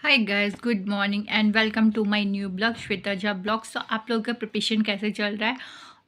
Hi guys, good morning and welcome to my new blog Shweta Jha blogs. तो आप लोगों का प्रिपरेशन कैसे चल रहा है?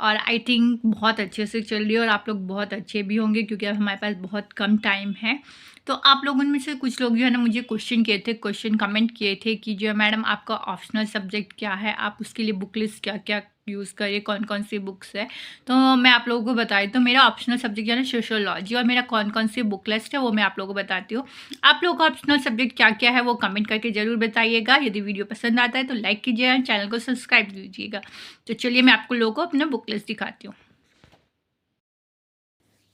और आई थिंक बहुत अच्छे से चल रही है और आप लोग बहुत अच्छे भी होंगे क्योंकि अब हमारे पास बहुत कम टाइम है। तो आप लोगों में से कुछ लोग जो है ना मुझे क्वेश्चन कमेंट किए थे कि जो है मैडम आपका ऑप्शनल सब्जेक्ट क्या है, आप उसके लिए बुक लिस्ट क्या क्या यूज़ करिए, कौन कौन सी बुक्स है। तो मैं आप लोगों को बताई तो मेरा ऑप्शनल सब्जेक्ट जो है ना सोशियोलॉजी, और मेरा कौन कौन सी बुक लिस्ट है वो मैं आप लोगों को बताती हूँ। आप लोगों का ऑप्शनल सब्जेक्ट क्या क्या है वो कमेंट करके ज़रूर बताइएगा। यदि वीडियो पसंद आता है तो लाइक कीजिएगा, चैनल को सब्सक्राइब कीजिएगा। तो चलिए मैं आपको लोगों को अपना बुक लिस्ट दिखाती हूँ।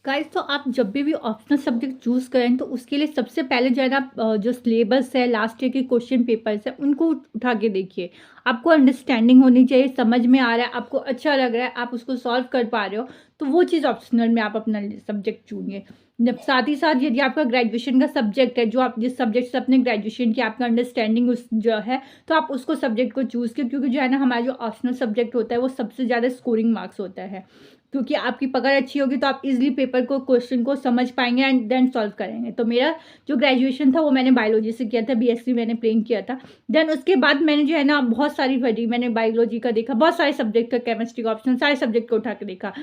गाइस, तो आप जब भी ऑप्शनल सब्जेक्ट चूज़ करें तो उसके लिए सबसे पहले जो है ना जो सिलेबस है, लास्ट ईयर के क्वेश्चन पेपर्स है, उनको उठा के देखिए। आपको अंडरस्टैंडिंग होनी चाहिए, समझ में आ रहा है, आपको अच्छा लग रहा है, आप उसको सॉल्व कर पा रहे हो, तो वो चीज़ ऑप्शनल में आप अपना सब्जेक्ट चुनिए। जब साथ ही साथ यदि आपका ग्रेजुएशन का सब्जेक्ट है, जो आप जिस सब्जेक्ट से अपने ग्रेजुएशन की आपका अंडरस्टैंडिंग उस जो है, तो आप उसको सब्जेक्ट को चूज़ किए, क्योंकि जो है ना हमारा जो ऑप्शनल सब्जेक्ट होता है वो सबसे ज़्यादा स्कोरिंग मार्क्स होता है। क्योंकि आपकी पकड़ अच्छी होगी तो आप इजीली पेपर को, क्वेश्चन को समझ पाएंगे एंड देन सॉल्व करेंगे। तो मेरा जो ग्रेजुएशन था वो मैंने बायोलॉजी से किया था, बीएससी मैंने प्लेन किया था। देन उसके बाद मैंने जो है ना बहुत सारी पढ़ी, मैंने बायोलॉजी का देखा, बहुत सारे सब्जेक्ट का, केमिस्ट्री का ऑप्शन, सारे सब्जेक्ट को उठा के देखा।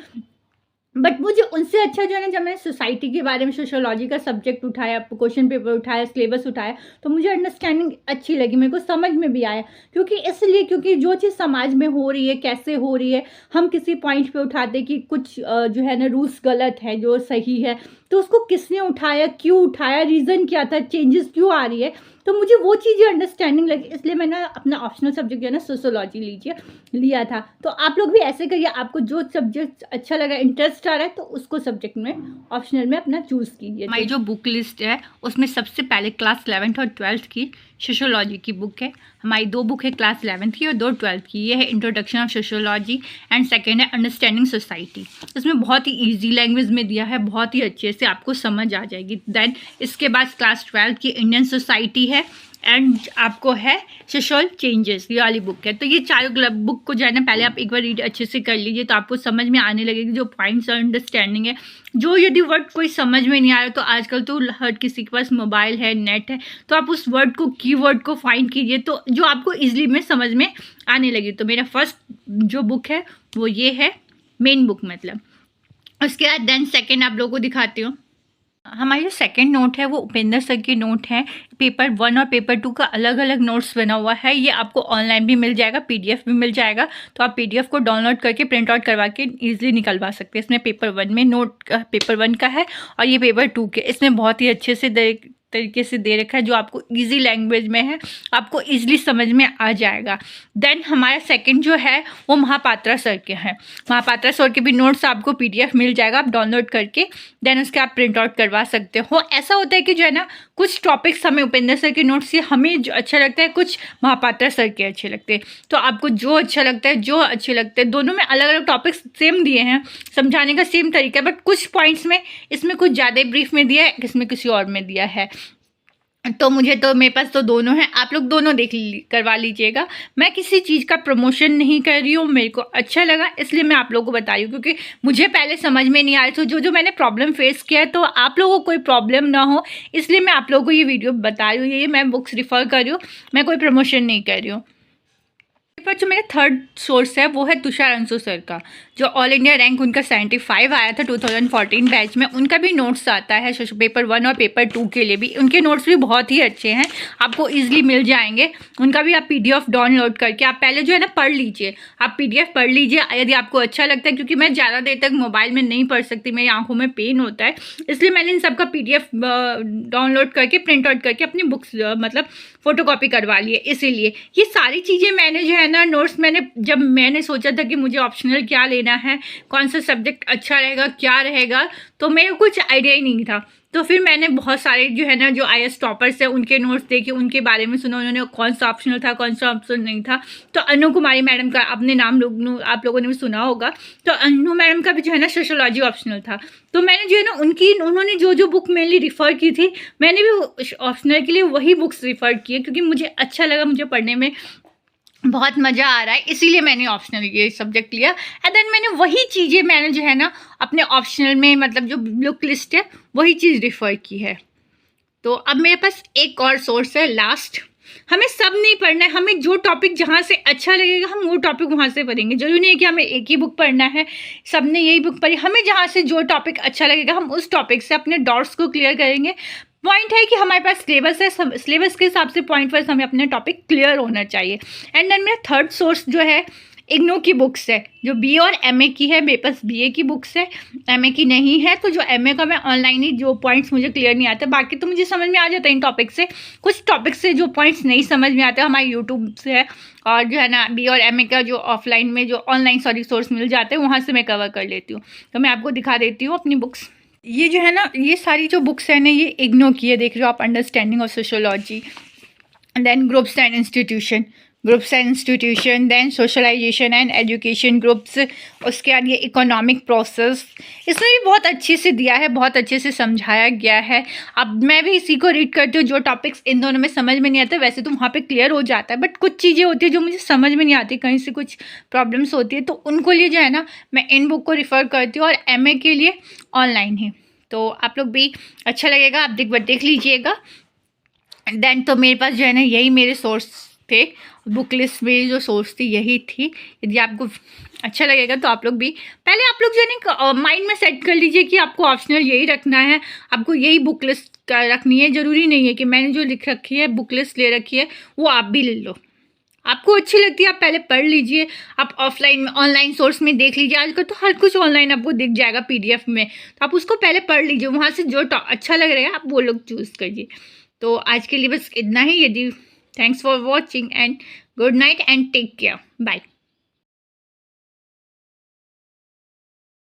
बट मुझे उनसे अच्छा जो है ना, जब मैंने सोसाइटी के बारे में सोशियोलॉजी का सब्जेक्ट उठाया, क्वेश्चन पेपर उठाया, सिलेबस उठाया, तो मुझे अंडरस्टैंडिंग अच्छी लगी, मेरे को समझ में भी आया। क्योंकि जो चीज़ समाज में हो रही है, कैसे हो रही है, हम किसी पॉइंट पे उठाते कि कुछ जो है ना रूल्स गलत है, जो सही है, तो उसको किसने उठाया, क्यों उठाया, रीज़न क्या था, चेंजेस क्यों आ रही है, तो मुझे वो चीज़ें अंडरस्टैंडिंग लगी। इसलिए मैंने अपना ऑप्शनल सब्जेक्ट जो है ना सोशियोलॉजी लिया था। तो आप लोग भी ऐसे करिए, आपको जो सब्जेक्ट अच्छा लगा, इंटरेस्ट आ रहा है, तो उसको सब्जेक्ट में ऑप्शनल में अपना चूज़ कीजिए। हमारी जो बुक लिस्ट है उसमें सबसे पहले क्लास 11th और 12th की सोशियोलॉजी की बुक है। हमारी दो बुक है, क्लास 11th की और दो 12th की। ये है introduction of sociology and second है अंडरस्टैंडिंग सोसाइटी। इसमें बहुत ही ईजी लैंग्वेज में दिया है, बहुत ही अच्छे से आपको समझ आ जाएगी। देन इसके बाद क्लास 12th की इंडियन सोसाइटी है एंड आपको है सोशल चेंजेस, ये वाली बुक है। तो ये चारों बुक को जो है ना पहले आप एक बार रीड अच्छे से कर लीजिए, तो आपको समझ में आने लगेगी जो पॉइंट्स और अंडरस्टैंडिंग है। जो यदि वर्ड कोई समझ में नहीं आ रहा, तो आजकल तो हर किसी के पास मोबाइल है, नेट है, तो आप उस वर्ड को, कीवर्ड को फाइंड कीजिए, तो जो आपको इजीली में समझ में आने लगी। तो मेरा फर्स्ट जो बुक है वो ये है, मेन बुक मतलब। उसके बाद देन सेकेंड आप लोगों को दिखाती हूँ। हमारी जो सेकंड नोट है वो उपेंद्र सर की नोट है। पेपर 1 और पेपर 2 का अलग अलग नोट्स बना हुआ है। ये आपको ऑनलाइन भी मिल जाएगा, पीडीएफ भी मिल जाएगा, तो आप पीडीएफ को डाउनलोड करके प्रिंट आउट करवा के ईजिली निकलवा सकते हैं। इसमें पेपर 1 में नोट पेपर 1 का है और ये पेपर 2 के, इसमें बहुत ही अच्छे से तरीके से दे रखा है, जो आपको इजी लैंग्वेज में है, आपको इजीली समझ में आ जाएगा। देन हमारा सेकंड जो है वो महापात्रा सर के हैं। महापात्रा सर के भी नोट्स आपको पीडीएफ मिल जाएगा, आप डाउनलोड करके देन उसके आप प्रिंट आउट करवा सकते हो। ऐसा होता है कि जो है ना कुछ टॉपिक्स हमें उपेंद्र सर के नोट्स से हमें जो अच्छा लगता है, कुछ महापात्रा सर के अच्छे लगते हैं। तो आपको जो अच्छा लगता है, जो अच्छे लगते हैं, दोनों में अलग अलग टॉपिक्स सेम दिए हैं, समझाने का सेम तरीका है, बट कुछ पॉइंट्स में इसमें कुछ ज़्यादा ब्रीफ में दिया है, इसमें किसी और में दिया है। तो मेरे पास तो दोनों हैं, आप लोग दोनों करवा लीजिएगा। मैं किसी चीज़ का प्रमोशन नहीं कर रही हूँ, मेरे को अच्छा लगा इसलिए मैं आप लोगों को बता रही हूँ, क्योंकि मुझे पहले समझ में नहीं आ रही, तो जो मैंने प्रॉब्लम फेस किया है, तो आप लोगों को कोई प्रॉब्लम ना हो इसलिए मैं आप लोगों को ये वीडियो बता रही हूँ। ये मैं बुक्स रिफ़र कर रही हूँ, मैं कोई प्रमोशन नहीं कर रही हूँ। पर जो मेरा थर्ड सोर्स है वो है तुषार अंशु सर का, जो ऑल इंडिया रैंक उनका 75 आया था 2014 बैच में। उनका भी नोट्स आता है पेपर 1 और पेपर 2 के लिए भी, उनके नोट्स भी बहुत ही अच्छे हैं, आपको इजीली मिल जाएंगे। उनका भी आप पीडीएफ डाउनलोड करके आप पहले जो है ना पढ़ लीजिए, आप पीडीएफ पढ़ लीजिए यदि आपको अच्छा लगता है, क्योंकि मैं ज़्यादा देर तक मोबाइल में नहीं पढ़ सकती, मेरी आंखों में पेन होता है, इसलिए मैंने इन सबका पीडीएफ डाउनलोड करके प्रिंट आउट करके अपनी बुक्स मतलब फ़ोटोकॉपी करवा लिए। इसीलिए ये सारी चीज़ें मैंने जो है ना नोट्स, जब मैंने सोचा था कि मुझे ऑप्शनल क्या लेना है, कौन सा सब्जेक्ट अच्छा रहेगा, क्या रहेगा, तो मेरे कुछ आइडिया ही नहीं था। तो फिर मैंने बहुत सारे जो है ना जो आईएएस टॉपर्स है उनके नोट्स देखे, उनके बारे में सुना, उन्होंने कौन सा ऑप्शनल था, कौन सा ऑप्शनल नहीं था। तो अनु कुमारी मैडम का अपने नाम आप लोगों ने भी सुना होगा, तो अनु मैडम का भी जो है ना सोशियोलॉजी ऑप्शनल था। तो मैंने जो है ना उन्होंने जो बुक मेनली रिफ़र की थी, मैंने भी ऑप्शनल के लिए वही बुक्स रिफ़र किए, क्योंकि मुझे अच्छा लगा, मुझे पढ़ने में बहुत मज़ा आ रहा है, इसीलिए मैंने ऑप्शनल ये सब्जेक्ट लिया। एंड देन वही चीज़ें मैंने जो है ना अपने ऑप्शनल में, मतलब जो बुक लिस्ट है वही चीज़ रिफ़र की है। तो अब मेरे पास एक और सोर्स है लास्ट, हमें सब नहीं पढ़ना है, हमें जो टॉपिक जहाँ से अच्छा लगेगा हम वो टॉपिक वहाँ से पढ़ेंगे। ज़रूरी नहीं है कि हमें एक ही बुक पढ़ना है, सबने यही बुक पढ़ी, हमें जहाँ से जो टॉपिक अच्छा लगेगा हम उस टॉपिक से अपने डाउट्स को क्लियर करेंगे। पॉइंट है कि हमारे पास सिलेबस है, सिलेबस के हिसाब से पॉइंट वाइज हमें अपने टॉपिक क्लियर होना चाहिए। एंड देन मेरा थर्ड सोर्स जो है इग्नू की बुक्स है, जो बी और एमए की है। मेरे पास बीए की बुक्स है, एमए की नहीं है। तो जो एमए का मैं ऑनलाइन ही जो पॉइंट्स मुझे क्लियर नहीं आते, बाकी तो मुझे समझ में आ जाता है इन टॉपिक से। कुछ टॉपिक से जो पॉइंट्स नहीं समझ में आते हमारे यूट्यूब से है, और जो है ना बी और एमए का जो ऑफलाइन में जो ऑनलाइन सोर्स मिल जाते हैं वहाँ से मैं कवर कर लेती हूँ। तो मैं आपको दिखा देती हूँ अपनी बुक्स। ये जो है ना, ये सारी जो बुक्स है ना, ये इग्नू की है, देख रहे हो आप, understanding of sociology, then groups and institution, then socialisation and education groups, उसके बाद ये इकोनॉमिक प्रोसेस, इसमें भी बहुत अच्छे से दिया है, बहुत अच्छे से समझाया गया है। अब मैं भी इसी को रीड करती हूँ, जो टॉपिक्स इन दोनों में समझ में नहीं आते वैसे तो वहाँ पे क्लियर हो जाता है, बट कुछ चीज़ें होती है जो मुझे समझ में नहीं आती, कहीं से कुछ प्रॉब्लम्स होती है, तो उनको लिए जो है ना मैं इन बुक को रिफ़र करती हूँ, और एमए के लिए ऑनलाइन ही। तो आप लोग भी अच्छा लगेगा, आप देख लीजिएगा। देन तो मेरे पास जो है ना यही मेरे सोर्स थे, बुक लिस्ट मेरी जो सोर्स थी यही थी। यदि आपको अच्छा लगेगा तो आप लोग भी पहले आप लोग जो है ना माइंड में सेट कर लीजिए कि आपको ऑप्शनल यही रखना है, आपको यही बुक लिस्ट रखनी है। ज़रूरी नहीं है कि मैंने जो लिख रखी है बुक लिस्ट ले रखी है वो आप भी ले लो, आपको अच्छी लगती है आप पहले पढ़ लीजिए। आप ऑफलाइन में ऑनलाइन सोर्स में देख लीजिए, आजकल तो हर कुछ ऑनलाइन आपको दिख जाएगा पीडीएफ में, तो आप उसको पहले पढ़ लीजिए, वहाँ से जो अच्छा लग रहा है आप वो लोग चूज़ करिए। तो आज के लिए बस इतना ही। यदि thanks for watching and good night and take care, bye.